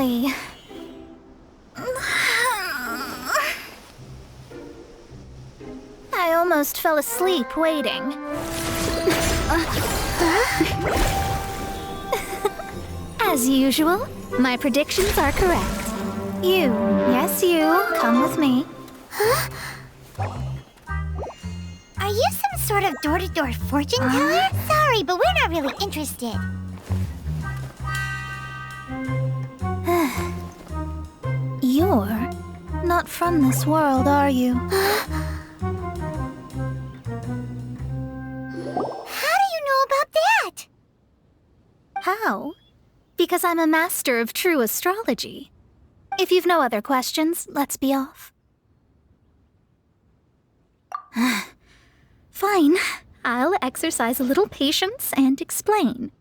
Finally. I almost fell asleep waiting. As usual, my predictions are correct. You, yes you, come with me. Are you some sort of door-to-door fortune teller? Sorry, but we're not really interested. You're not from this world, are you? How do you know about that? How? Because I'm a master of true astrology. If you've no other questions, let's be off. Fine. I'll exercise a little patience and explain.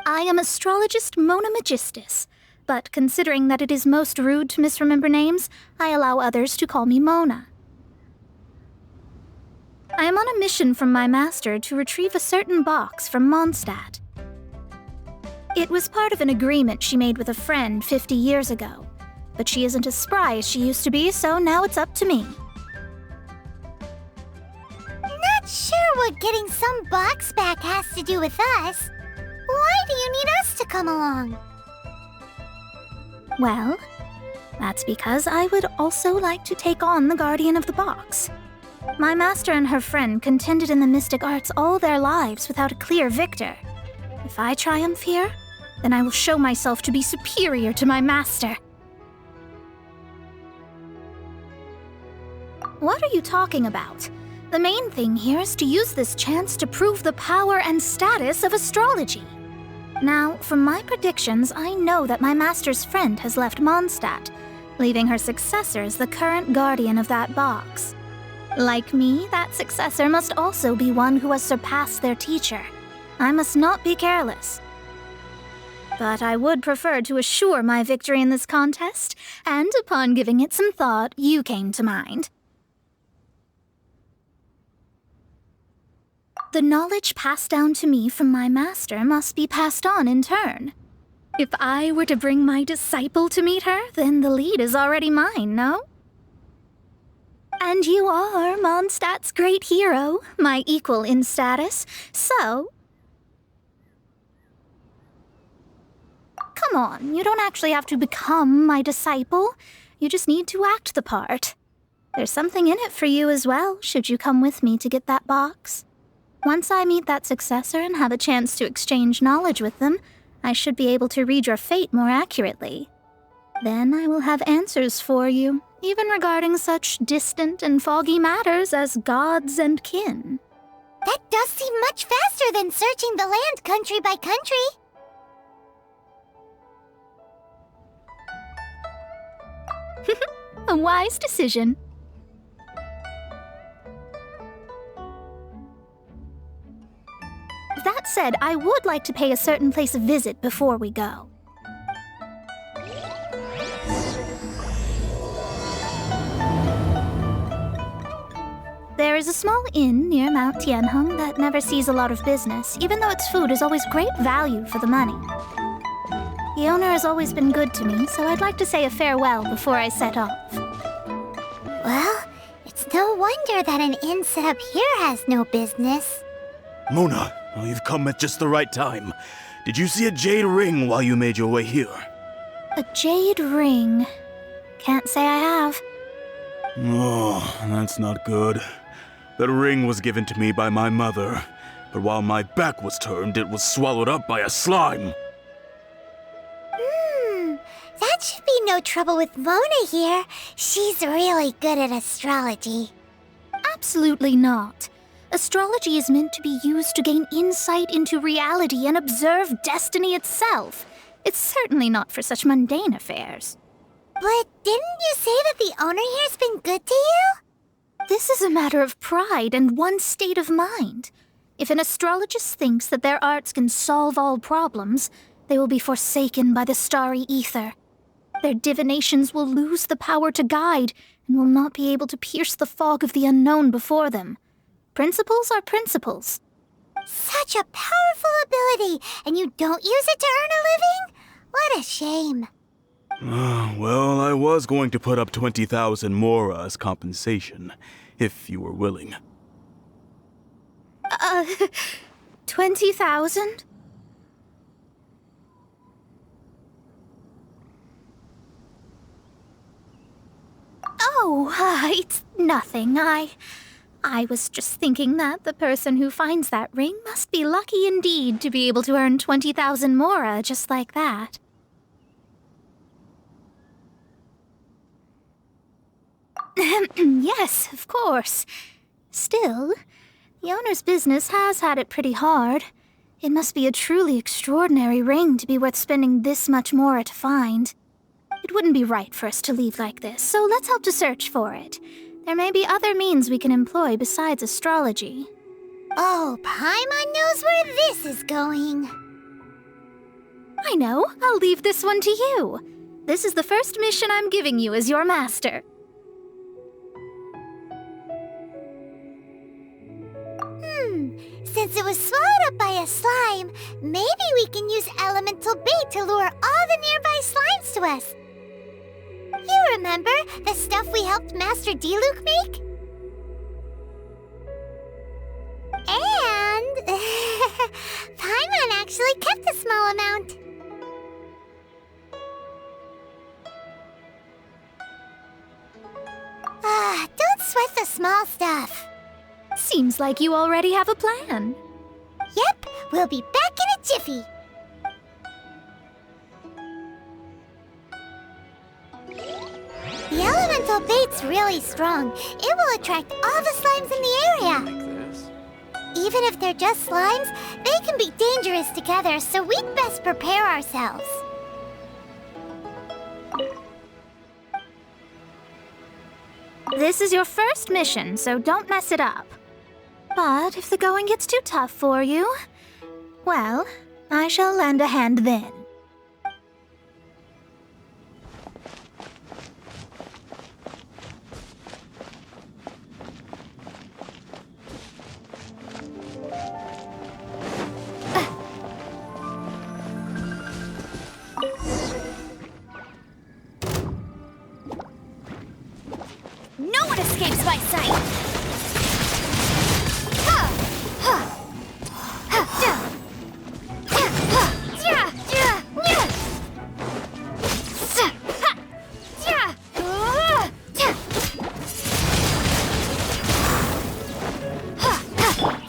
I am astrologist Mona Magistus, but considering that it is most rude to misremember names, I allow others to call me Mona. I am on a mission from my master to retrieve a certain box from Moндштадте. It was part of an agreement she made with a friend 50 years ago, but she isn't as spry as she used to be, so now it's up to me. Not sure what getting some box back has to do with us. Why do you need us to come along? Well, that's because I would also like to take on the guardian of the box. My master and her friend contended in the mystic arts all their lives without a clear victor. If I triumph here, then I will show myself to be superior to my master. What are you talking about? The main thing here is to use this chance to prove the power and status of astrology. Now, from my predictions, I know that my master's friend has left Moндштадте, leaving her successor as the current guardian of that box. Like me, that successor must also be one who has surpassed their teacher. I must not be careless. But I would prefer to assure my victory in this contest, and upon giving it some thought, you came to mind. The knowledge passed down to me from my master must be passed on in turn. If I were to bring my disciple to meet her, then the lead is already mine, no? And you are Mondstadte's great hero, my equal in status, so... Come on, you don't actually have to become my disciple. You just need to act the part. There's something in it for you as well, should you come with me to get that box. Once I meet that successor and have a chance to exchange knowledge with them, I should be able to read your fate more accurately. Then I will have answers for you, even regarding such distant and foggy matters as gods and kin. That does seem much faster than searching the land country by country. A wise decision. That said, I would like to pay a certain place a visit before we go. There is a small inn near Mount Tianheng that never sees a lot of business, even though its food is always great value for the money. The owner has always been good to me, so I'd like to say a farewell before I set off. Well, it's no wonder that an inn set up here has no business. Mona, you've come at just the right time. Did you see a jade ring while you made your way here? A jade ring? Can't say I have. Oh, that's not good. That ring was given to me by my mother, but while my back was turned, it was swallowed up by a slime. That should be no trouble with Mona here. She's really good at astrology. Absolutely not. Astrology is meant to be used to gain insight into reality and observe destiny itself. It's certainly not for such mundane affairs. But didn't you say that the owner here's been good to you? This is a matter of pride and one's state of mind. If an astrologist thinks that their arts can solve all problems, they will be forsaken by the starry ether. Their divinations will lose the power to guide and will not be able to pierce the fog of the unknown before them. Principles are principles. Such a powerful ability, and you don't use it to earn a living? What a shame. Well, I was going to put up 20,000 mora as compensation, if you were willing. 20,000? Oh, it's nothing. I was just thinking that the person who finds that ring must be lucky indeed to be able to earn 20,000 mora just like that. Yes, of course. Still, the owner's business has had it pretty hard. It must be a truly extraordinary ring to be worth spending this much mora to find. It wouldn't be right for us to leave like this, so let's help to search for it. There may be other means we can employ besides astrology. Oh, Paimon knows where this is going. I know. I'll leave this one to you. This is the first mission I'm giving you as your master. Since it was swallowed up by a slime, maybe we can use elemental bait to lure all the nearby slimes to us. You remember the stuff we helped Master Diluc make? And Paimon actually kept a small amount. Don't sweat the small stuff. Seems like you already have a plan. Yep, we'll be back in a jiffy. The elemental bait's really strong. It will attract all the slimes in the area. Even if they're just slimes, they can be dangerous together, so we'd best prepare ourselves. This is your first mission, so don't mess it up. But if the going gets too tough for you, well, I shall lend a hand then. No one escapes my sight!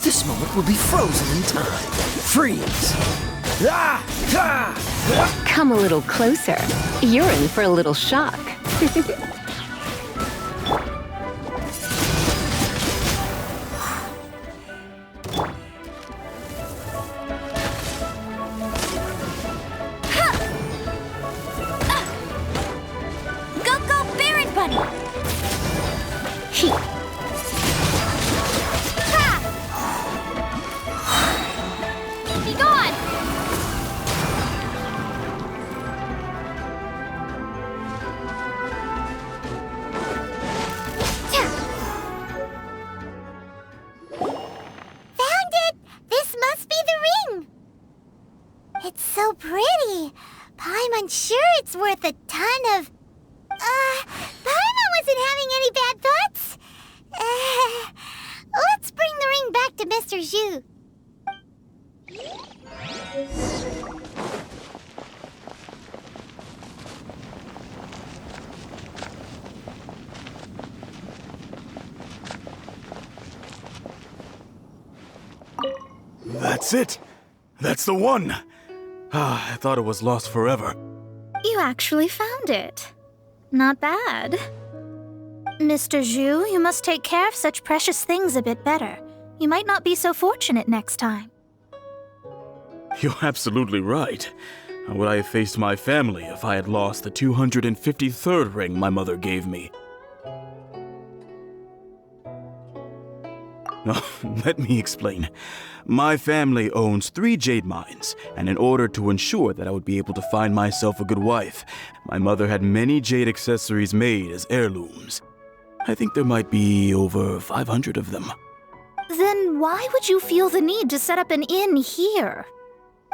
This moment will be frozen in time. Freeze! Come a little closer. You're in for a little shock. It's so pretty. Paimon's sure it's worth a ton of... Paimon wasn't having any bad thoughts. Let's bring the ring back to Mr. Zhu. That's it. That's the one. I thought it was lost forever. You actually found it. Not bad. Mr. Zhu, you must take care of such precious things a bit better. You might not be so fortunate next time. You're absolutely right. How would I have faced my family if I had lost the 253rd ring my mother gave me? Let me explain. My family owns 3 jade mines, and in order to ensure that I would be able to find myself a good wife, my mother had many jade accessories made as heirlooms. I think there might be over 500 of them. Then why would you feel the need to set up an inn here?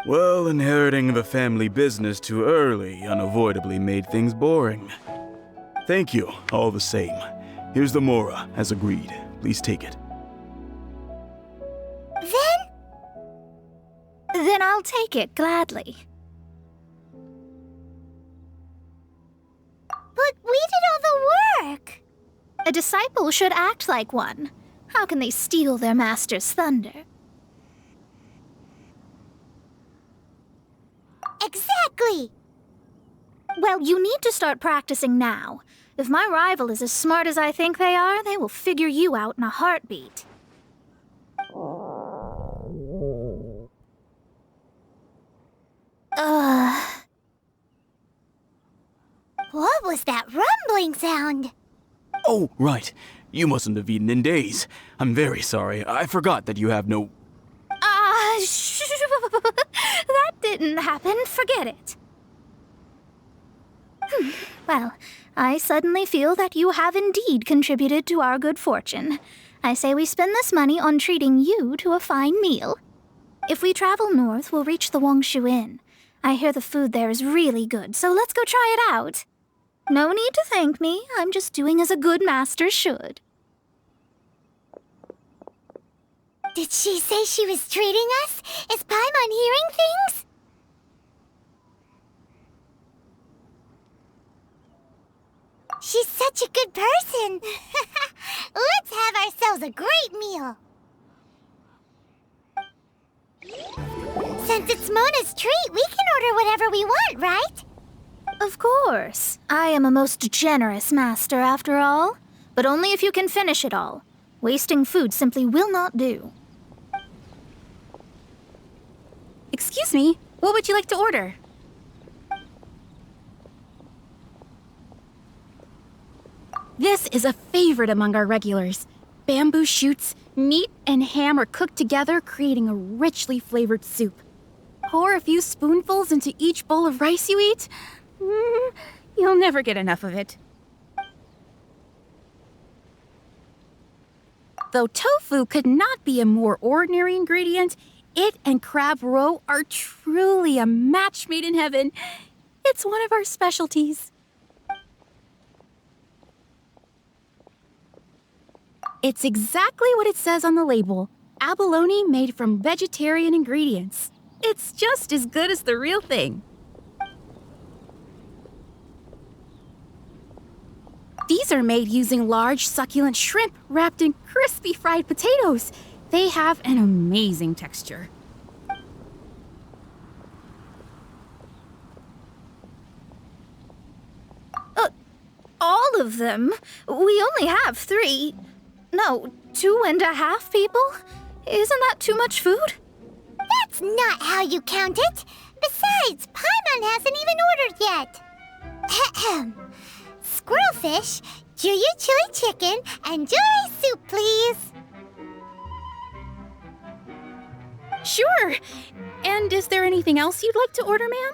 Well, inheriting the family business too early unavoidably made things boring. Thank you, all the same. Here's the Mora, as agreed. Please take it. Then I'll take it gladly. But we did all the work. A disciple should act like one. How can they steal their master's thunder? Exactly. Well, you need to start practicing now. If my rival is as smart as I think they are, they will figure you out in a heartbeat. What was that rumbling sound? Oh, right. You mustn't have eaten in days. I'm very sorry. I forgot that you have no... That didn't happen. Forget it. Well, I suddenly feel that you have indeed contributed to our good fortune. I say we spend this money on treating you to a fine meal. If we travel north, we'll reach the Wongshu Inn. I hear the food there is really good, so let's go try it out. No need to thank me. I'm just doing as a good master should. Did she say she was treating us? Is Paimon hearing things? She's such a good person. Let's have ourselves a great meal. Since it's Mona's treat, we can order whatever we want, right? Of course. I am a most generous master, after all. But only if you can finish it all. Wasting food simply will not do. Excuse me, what would you like to order? This is a favorite among our regulars. Bamboo shoots, meat, and ham are cooked together, creating a richly flavored soup. Pour a few spoonfuls into each bowl of rice you eat. You'll never get enough of it. Though tofu could not be a more ordinary ingredient, it and crab roe are truly a match made in heaven. It's one of our specialties. It's exactly what it says on the label. Abalone made from vegetarian ingredients. It's just as good as the real thing. These are made using large, succulent shrimp wrapped in crispy fried potatoes. They have an amazing texture. All of them? We only have 3. No, 2.5 people? Isn't that too much food? That's not how you count it. Besides, Paimon hasn't even ordered yet. Ahem. Squirrelfish, Juyu chili chicken, and jewelry soup, please. Sure. And is there anything else you'd like to order, ma'am?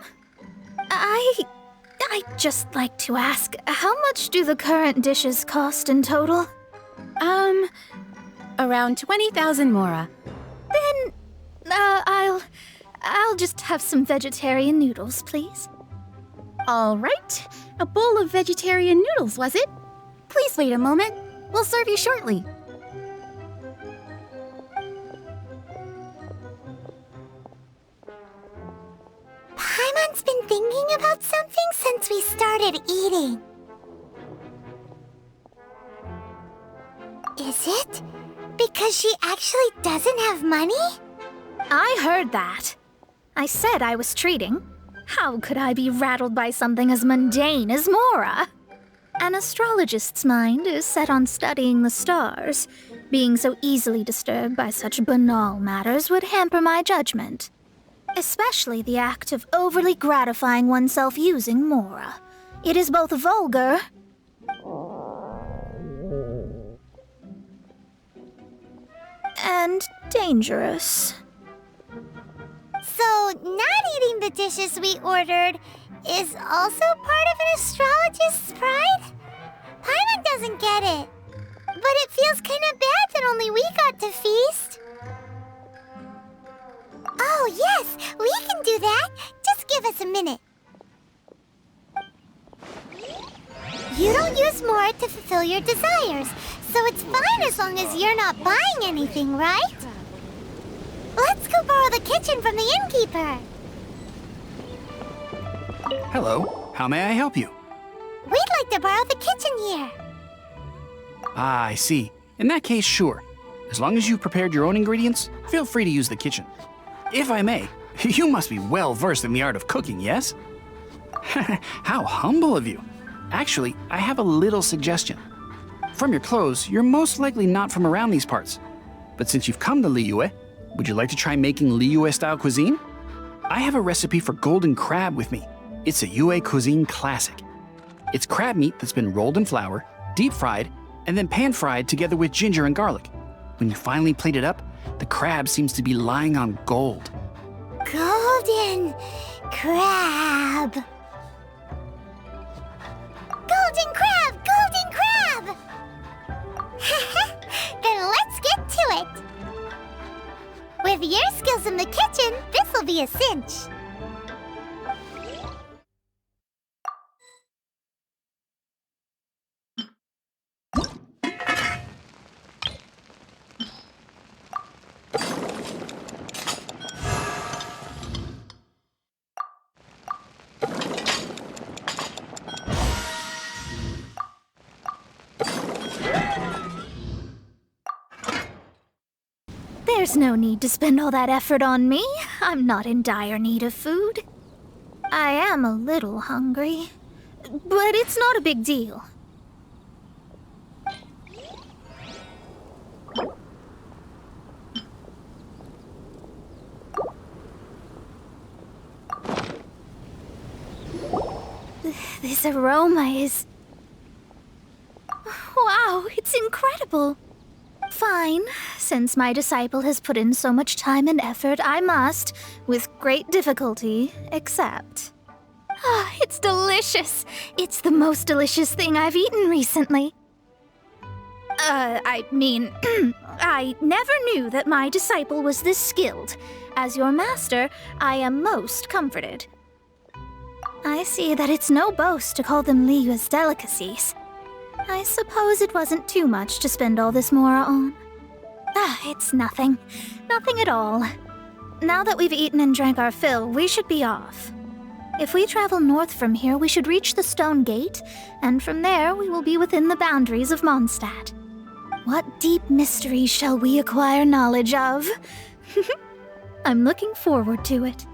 I'd just like to ask, how much do the current dishes cost in total? Around 20,000 mora. Then, I'll just have some vegetarian noodles, please. All right. A bowl of vegetarian noodles, was it? Please wait a moment. We'll serve you shortly. Paimon's been thinking about something since we started eating. Is it because she actually doesn't have money? I heard that. I said I was treating. How could I be rattled by something as mundane as Mora? An astrologist's mind is set on studying the stars. Being so easily disturbed by such banal matters would hamper my judgment. Especially the act of overly gratifying oneself using Mora. It is both vulgar and dangerous. So, not eating the dishes we ordered is also part of an astrologist's pride? Paimon doesn't get it. But it feels kind of bad that only we got to feast. Oh, yes, we can do that. Just give us a minute. You don't use more to fulfill your desires, so it's fine as long as you're not buying anything, right? Let's go borrow the kitchen from the innkeeper. Hello, how may I help you? We'd like to borrow the kitchen here. Ah, I see. In that case, sure. As long as you've prepared your own ingredients, feel free to use the kitchen. If I may, you must be well versed in the art of cooking, yes? How humble of you. Actually, I have a little suggestion. From your clothes, you're most likely not from around these parts. But since you've come to Liyue, would you like to try making Liyue-style cuisine? I have a recipe for golden crab with me. It's a Yue cuisine classic. It's crab meat that's been rolled in flour, deep fried, and then pan-fried together with ginger and garlic. When you finally plate it up, the crab seems to be lying on gold. Golden crab. Golden crab! Golden crab! Then let's get to it. With your skills in the kitchen, this'll be a cinch. There's no need to spend all that effort on me. I'm not in dire need of food. I am a little hungry, but it's not a big deal. This aroma is... Wow, it's incredible. Fine. Since my disciple has put in so much time and effort, I must, with great difficulty, accept. Ah, it's delicious. It's the most delicious thing I've eaten recently. I mean, I never knew that my disciple was this skilled. As your master, I am most comforted. I see that it's no boast to call them Liyue's delicacies. I suppose it wasn't too much to spend all this mora on. Ah, it's nothing. Nothing at all. Now that we've eaten and drank our fill, we should be off. If we travel north from here, we should reach the stone gate, and from there we will be within the boundaries of Moндштадте. What deep mysteries shall we acquire knowledge of? I'm looking forward to it.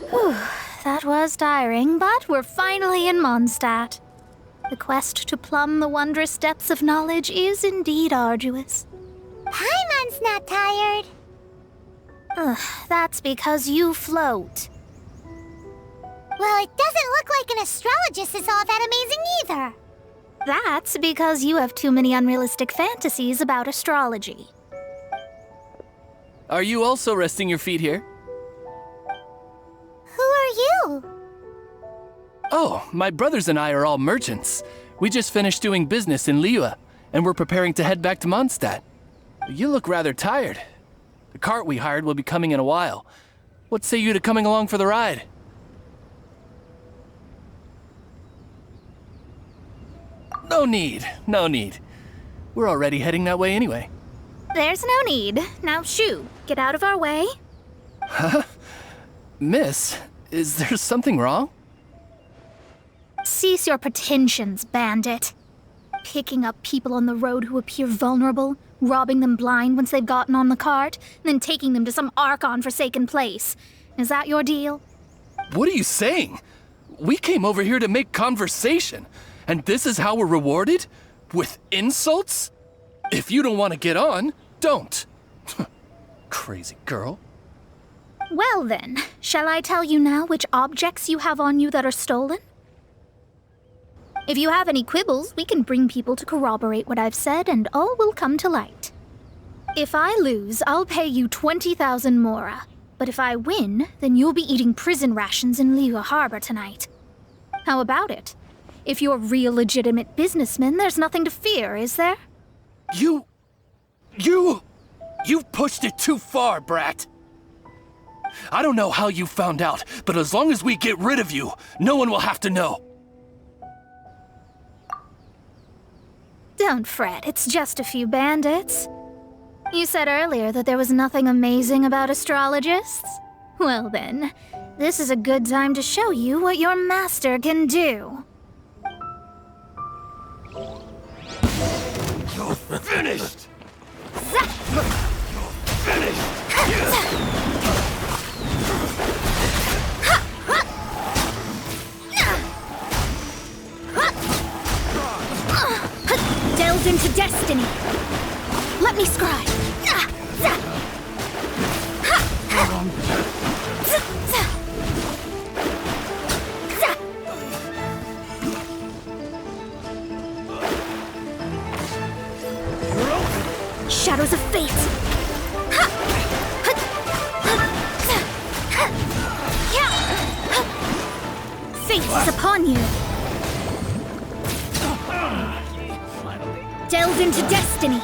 Whew, that was tiring, but we're finally in Moндштадте. The quest to plumb the wondrous depths of knowledge is indeed arduous. Paimon's not tired. That's because you float. Well, it doesn't look like an astrologist is all that amazing either. That's because you have too many unrealistic fantasies about astrology. Are you also resting your feet here? Who are you? Oh, my brothers and I are all merchants. We just finished doing business in Liyue, and we're preparing to head back to Moндштадте. You look rather tired. The cart we hired will be coming in a while. What say you to coming along for the ride? No need, no need. We're already heading that way anyway. There's no need. Now shoo, get out of our way. Huh? Miss, is there something wrong? Cease your pretensions, bandit. Picking up people on the road who appear vulnerable, robbing them blind once they've gotten on the cart, and then taking them to some Archon-forsaken place. Is that your deal? What are you saying? We came over here to make conversation, and this is how we're rewarded? With insults? If you don't want to get on, don't. Crazy girl. Well then, shall I tell you now which objects you have on you that are stolen? If you have any quibbles, we can bring people to corroborate what I've said, and all will come to light. If I lose, I'll pay you 20,000 mora. But if I win, then you'll be eating prison rations in Liyue Harbor tonight. How about it? If you're real legitimate businessmen, there's nothing to fear, is there? You You've pushed it too far, brat. I don't know how you found out, but as long as we get rid of you, no one will have to know. Don't fret, it's just a few bandits. You said earlier that there was nothing amazing about astrologists? Well then, this is a good time to show you what your master can do. You're finished! Delve into destiny. Let me scribe. Shadows of fate. Fate is upon you. Delve into destiny.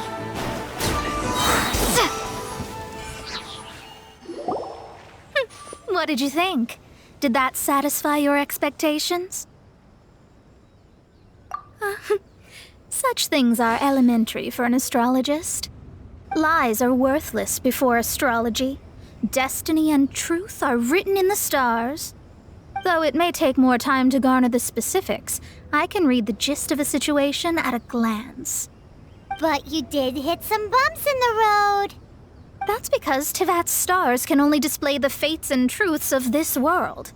What did you think? Did that satisfy your expectations? Such things are elementary for an astrologist. Lies are worthless before astrology. Destiny and truth are written in the stars. Though it may take more time to garner the specifics, I can read the gist of a situation at a glance. But you did hit some bumps in the road. That's because Tivat's stars can only display the fates and truths of this world.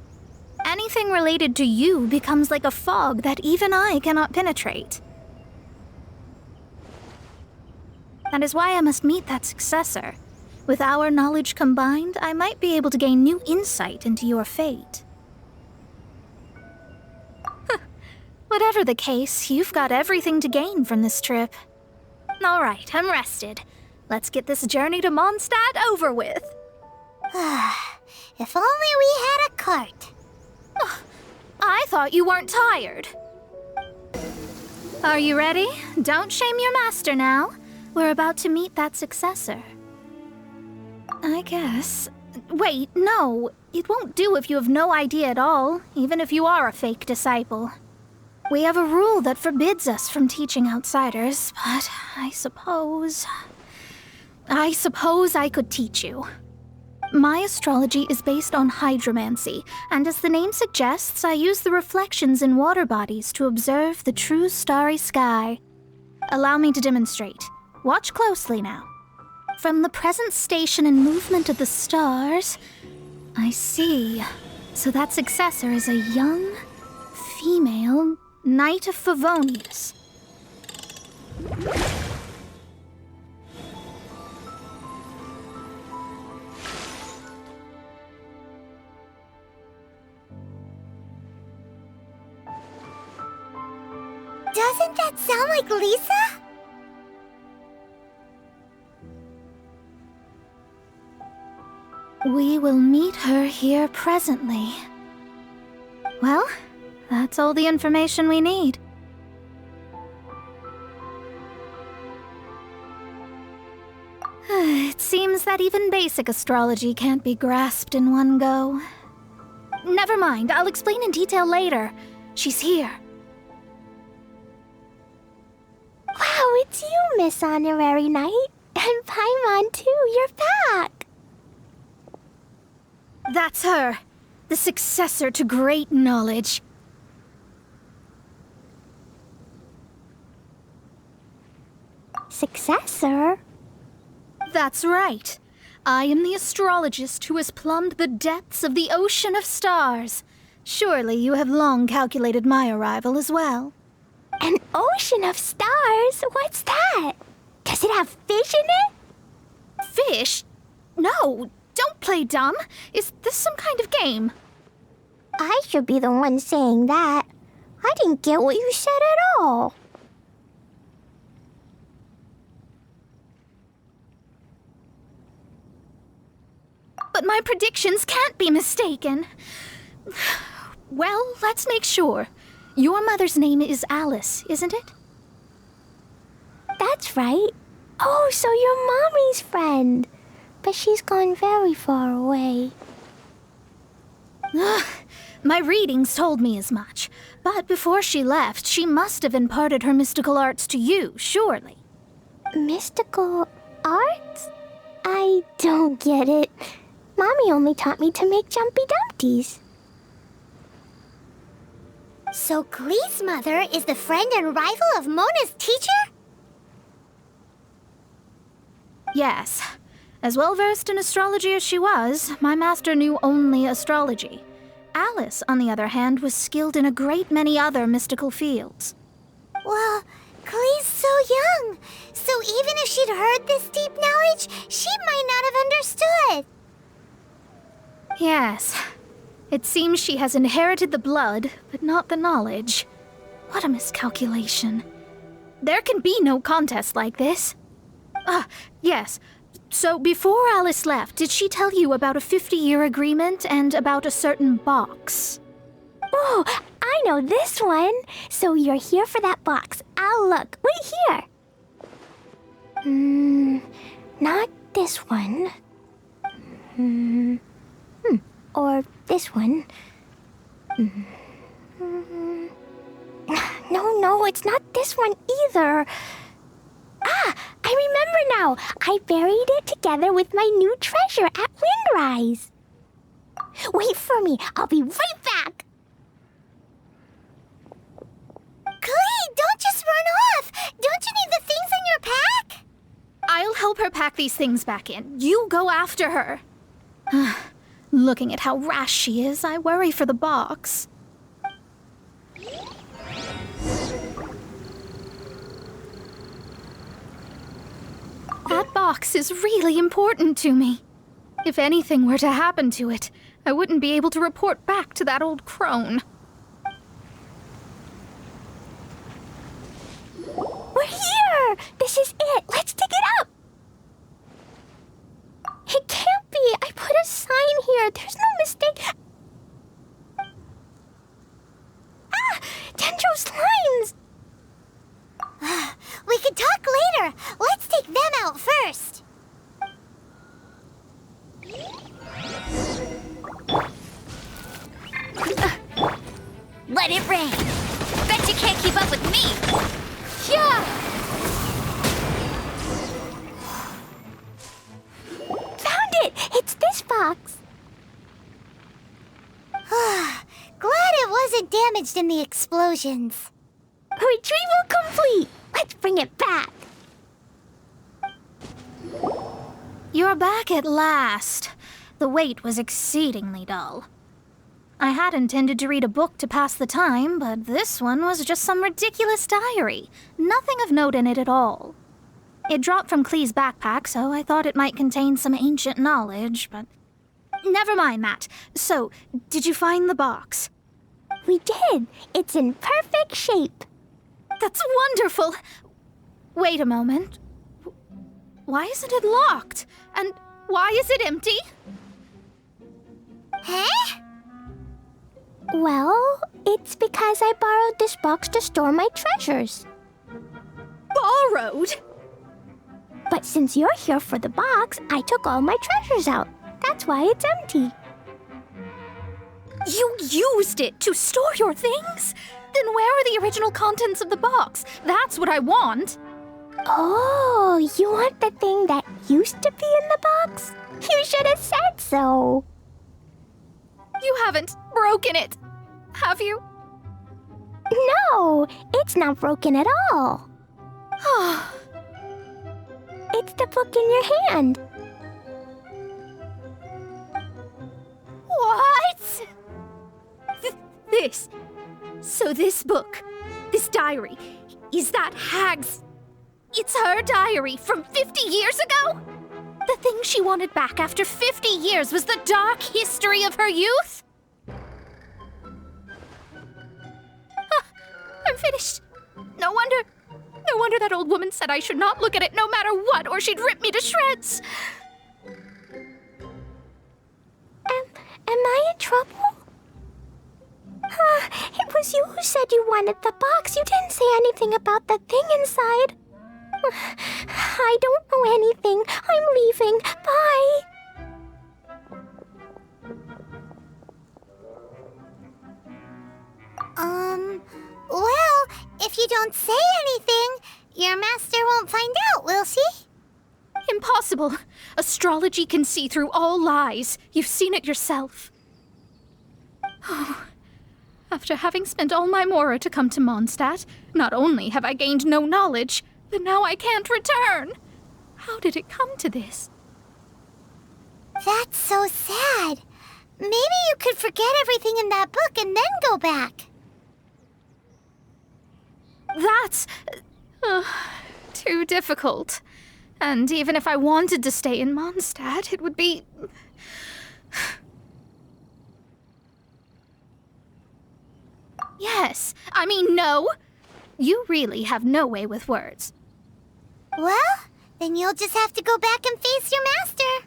Anything related to you becomes like a fog that even I cannot penetrate. That is why I must meet that successor. With our knowledge combined, I might be able to gain new insight into your fate. Whatever the case, you've got everything to gain from this trip. All right, I'm rested. Let's get this journey to Moндштадте over with. If only we had a cart. I thought you weren't tired. Are you ready? Don't shame your master now. We're about to meet that successor. I guess. Wait, no. It won't do if you have no idea at all, even if you are a fake disciple. We have a rule that forbids us from teaching outsiders, but I suppose I could teach you. My astrology is based on hydromancy, and as the name suggests, I use the reflections in water bodies to observe the true starry sky. Allow me to demonstrate. Watch closely now. From the present station and movement of the stars, I see. So that successor is a young, female Knight of Favonius. Doesn't that sound like Lisa? We will meet her here presently. Well, that's all the information we need. It seems that even basic astrology can't be grasped in one go. Never mind, I'll explain in detail later. She's here. Wow, it's you, Miss Honorary Knight. And Paimon too, you're back. That's her, the successor to great knowledge. Successor? That's right. I am the astrologist who has plumbed the depths of the ocean of stars. Surely you have long calculated my arrival as well. An ocean of stars? What's that? Does it have fish in it? Fish? No, don't play dumb. Is this some kind of game? I should be the one saying that. I didn't get what you said at all. But my predictions can't be mistaken. Well, let's make sure. Your mother's name is Alice, isn't it? That's right. Oh, so you're Mommy's friend. But she's gone very far away. My readings told me as much. But before she left, she must have imparted her mystical arts to you, surely. Mystical arts? I don't get it. Mommy only taught me to make Jumpy Dumpties. So Glee's mother is the friend and rival of Mona's teacher? Yes. As well-versed in astrology as she was, my master knew only astrology. Alice, on the other hand, was skilled in a great many other mystical fields. Well, Glee's so young, so even if she'd heard this deep knowledge, she might not have understood. Yes. It seems she has inherited the blood, but not the knowledge. What a miscalculation. There can be no contest like this. Yes. So before Alice left, did she tell you about a 50-year agreement and about a certain box? Oh, I know this one. So you're here for that box. I'll look. Wait here. Not this one. Or this one. No, it's not this one either. I remember now. I buried it together with my new treasure at Windrise. Wait for me. I'll be right back. Glee, don't just run off. Don't you need the things in your pack? I'll help her pack these things back in. You go after her. Looking at how rash she is, I worry for the box. That box is really important to me. If anything were to happen to it, I wouldn't be able to report back to that old crone. We're here! This is it! Let's dig it up! It can't be! I put a sign here! There's no mistake! Dendro slimes! We could talk later! Let's take them out first! Let it rain! Bet you can't keep up with me! Yeah! Found it! It's this box! Glad it wasn't damaged in the explosions. Retrieval complete! Let's bring it back! You're back at last. The wait was exceedingly dull. I had intended to read a book to pass the time, but this one was just some ridiculous diary. Nothing of note in it at all. It dropped from Clee's backpack, so I thought it might contain some ancient knowledge, but... Never mind that. So, did you find the box? We did! It's in perfect shape! That's wonderful! Wait a moment. Why isn't it locked? And why is it empty? Huh? Well, it's because I borrowed this box to store my treasures. Borrowed? But since you're here for the box, I took all my treasures out. That's why it's empty. You used it to store your things? Then where are the original contents of the box? That's what I want. Oh, you want the thing that used to be in the box? You should have said so. You haven't broken it, have you? No, it's not broken at all. It's the book in your hand. What? So this book, this diary, is that Hag's... It's her diary from 50 years ago? The thing she wanted back after 50 years was the dark history of her youth? I'm finished. No wonder that old woman said I should not look at it no matter what, or she'd rip me to shreds. Am I in trouble? It was you who said you wanted the box. You didn't say anything about the thing inside. I don't know anything. I'm leaving. Bye. Well, if you don't say anything, your master won't find out, will she? Impossible. Astrology can see through all lies. You've seen it yourself. Oh. After having spent all my mora to come to Mondstadt, not only have I gained no knowledge, but now I can't return. How did it come to this? That's so sad. Maybe you could forget everything in that book and then go back. That's too difficult. And even if I wanted to stay in Mondstadt, it would be... Yes, I mean no. You really have no way with words. Well, then you'll just have to go back and face your master.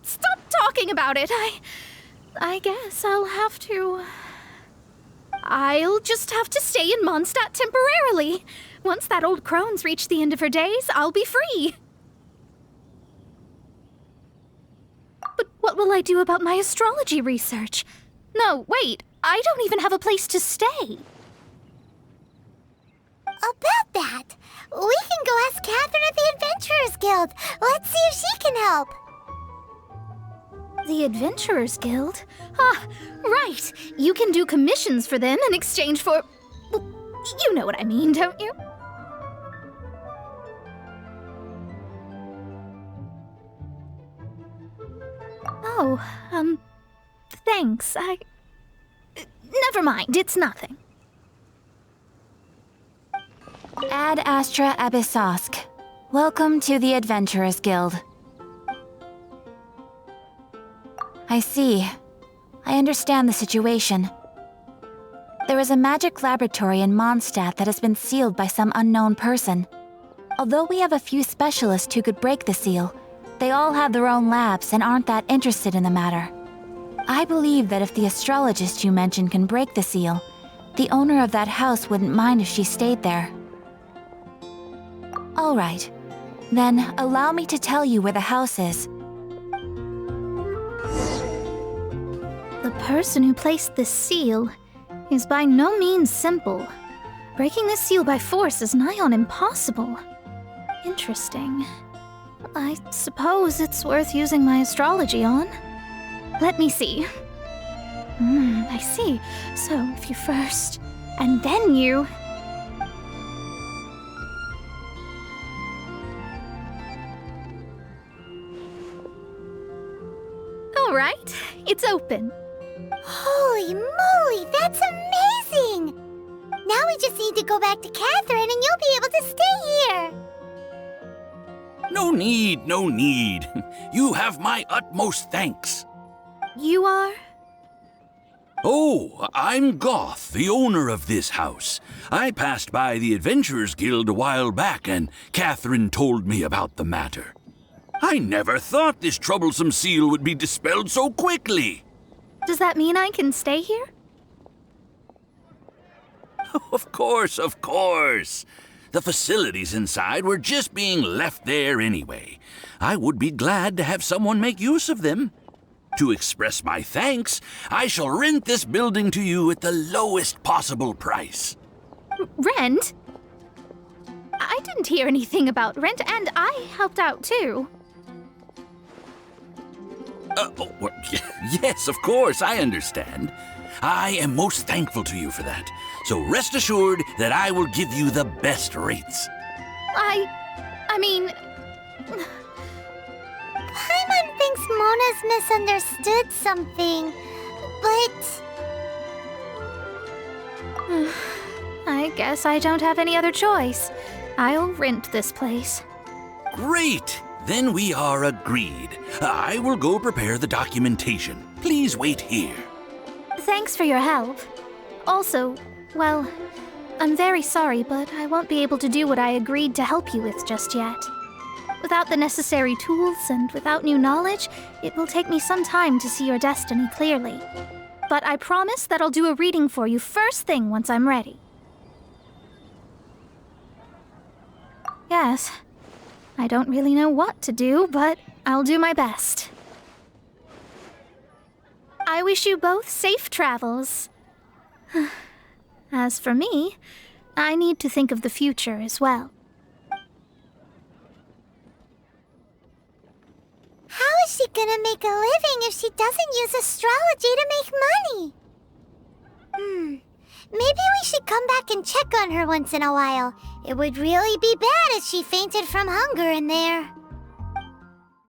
Stop talking about it. I guess I'll have to... I'll just have to stay in Mondstadt temporarily. Once that old crone's reached the end of her days, I'll be free. But what will I do about my astrology research? No, wait, I don't even have a place to stay. About that, we can go ask Catherine at the Adventurers Guild. Let's see if she can help. The Adventurers Guild? Ah, right. You can do commissions for them in exchange for... Well, you know what I mean, don't you? Oh, thanks. Never mind, it's nothing. Ad Astra Abyssosk. Welcome to the Adventurers Guild. I see. I understand the situation. There is a magic laboratory in Mondstadt that has been sealed by some unknown person. Although we have a few specialists who could break the seal, they all have their own labs and aren't that interested in the matter. I believe that if the astrologist you mentioned can break the seal, the owner of that house wouldn't mind if she stayed there. All right. Then allow me to tell you where the house is. The person who placed this seal is by no means simple. Breaking this seal by force is nigh on impossible. Interesting. I suppose it's worth using my astrology on. Let me see. I see. So if you first, and then you... All right, it's open. Holy moly, that's amazing! Now we just need to go back to Catherine and you'll be able to stay here. No need, no need. You have my utmost thanks. You are? Oh, I'm Goth, the owner of this house. I passed by the Adventurers Guild a while back and Catherine told me about the matter. I never thought this troublesome seal would be dispelled so quickly. Does that mean I can stay here? Of course, of course. The facilities inside were just being left there anyway. I would be glad to have someone make use of them. To express my thanks, I shall rent this building to you at the lowest possible price. Rent? I didn't hear anything about rent, and I helped out too. Yes, of course, I understand. I am most thankful to you for that. So rest assured that I will give you the best rates. I mean... Paimon thinks Mona's misunderstood something, but... I guess I don't have any other choice. I'll rent this place. Great! Then we are agreed. I will go prepare the documentation. Please wait here. Thanks for your help. Also, well, I'm very sorry, but I won't be able to do what I agreed to help you with just yet. Without the necessary tools and without new knowledge, it will take me some time to see your destiny clearly. But I promise that I'll do a reading for you first thing once I'm ready. Yes. I don't really know what to do, but I'll do my best. I wish you both safe travels. As for me, I need to think of the future as well. How is she gonna make a living if she doesn't use astrology to make money? Maybe we should come back and check on her once in a while. It would really be bad if she fainted from hunger in there.